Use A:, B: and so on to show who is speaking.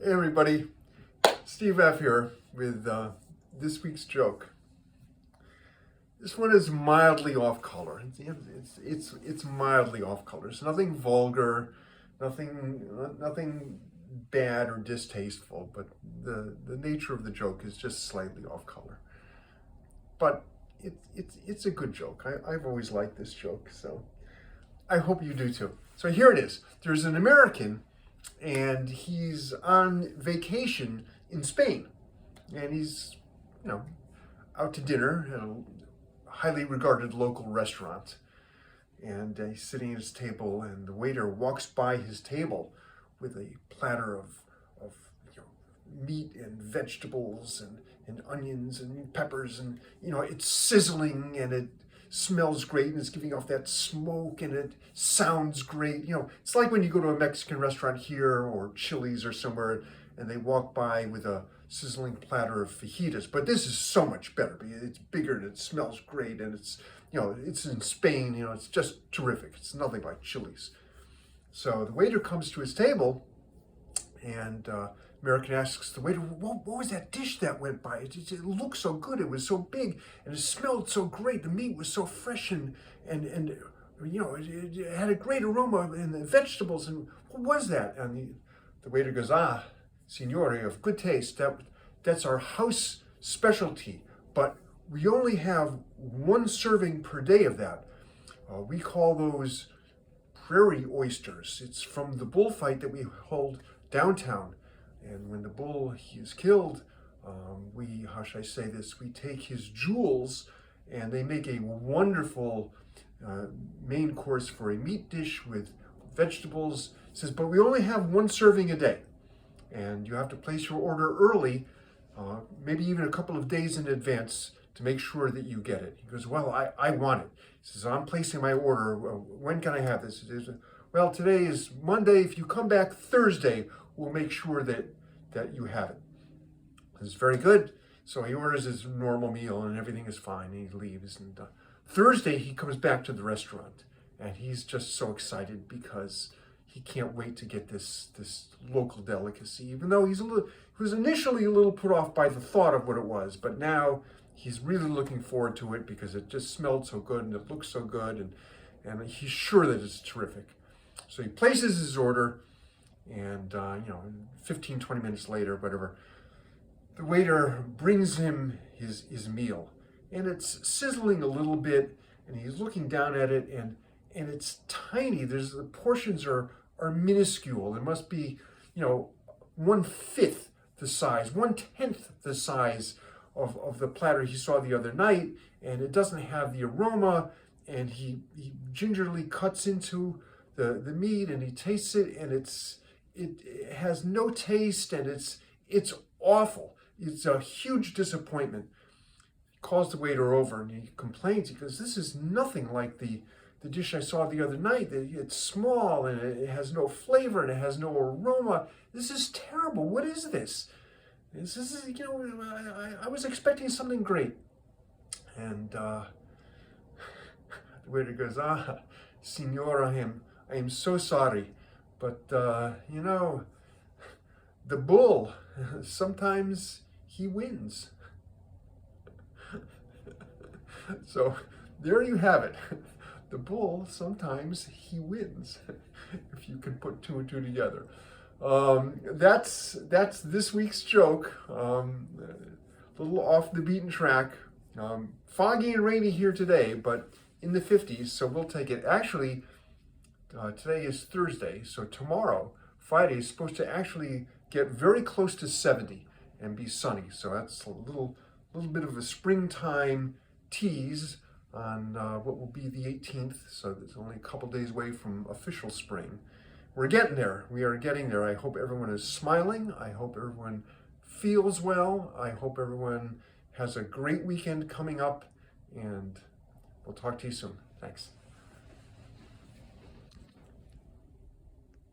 A: Hey everybody, Steve F here with this week's joke. This one is mildly off color. It's mildly off color. It's nothing vulgar, nothing bad or distasteful, but the nature of the joke is just slightly off color. But it's a good joke. I've always liked this joke, so I hope you do too. So here it is. There's an American and he's on vacation in Spain, and he's, out to dinner at a highly regarded local restaurant, and he's sitting at his table, and the waiter walks by his table with a platter of meat and vegetables and onions and peppers, and it's sizzling and it smells great and it's giving off that smoke and it sounds great. It's like when you go to a Mexican restaurant here or Chili's or somewhere and they walk by with a sizzling platter of fajitas. But this is so much better because it's bigger and it smells great, and it's in Spain, it's just terrific. It's nothing like Chili's. So the waiter comes to his table, and American asks the waiter, what was that dish that went by? It looked so good. It was so big and it smelled so great. The meat was so fresh and it had a great aroma, and the vegetables. And what was that? And the waiter goes, Signore, you have good taste. That's our house specialty, but we only have one serving per day of that. We call those prairie oysters. It's from the bullfight that we hold downtown. And when the bull is killed, how should I say this? We take his jewels, and they make a wonderful main course for a meat dish with vegetables. It says, but we only have one serving a day, and you have to place your order early, maybe even a couple of days in advance, to make sure that you get it. He goes, well, I want it. He says, I'm placing my order. When can I have this? He says, well, today is Monday. If you come back Thursday, we'll make sure that you have it. It's very good. So he orders his normal meal and everything is fine, and he leaves. And Thursday he comes back to the restaurant, and he's just so excited because he can't wait to get this local delicacy, even though he was initially a little put off by the thought of what it was, but now he's really looking forward to it because it just smelled so good and it looks so good, and he's sure that it's terrific. So he places his order, and 15, 20 minutes later, whatever, the waiter brings him his meal, and it's sizzling a little bit, and he's looking down at it, and it's tiny. The portions are minuscule. It must be 1/5 the size, 1/10 the size of the platter he saw the other night, and it doesn't have the aroma. And he gingerly cuts into the meat, and he tastes it, and it has no taste, and it's awful. It's a huge disappointment. He calls the waiter over and he complains. He goes, this is nothing like the dish I saw the other night. It's small, and it has no flavor, and it has no aroma. This is terrible. What is this? This is, I was expecting something great. And the waiter goes, Signora, I am so sorry, but the bull, sometimes he wins. So there you have it. The bull, sometimes he wins, if you can put two and two together. That's this week's joke. A little off the beaten track. Foggy and rainy here today, but in the 50s, so we'll take it. Actually, today is Thursday, so tomorrow, Friday, is supposed to actually get very close to 70 and be sunny. So that's a little bit of a springtime tease on what will be the 18th. So it's only a couple days away from official spring. We're getting there. We are getting there. I hope everyone is smiling. I hope everyone feels well. I hope everyone has a great weekend coming up, and we'll talk to you soon. Thanks.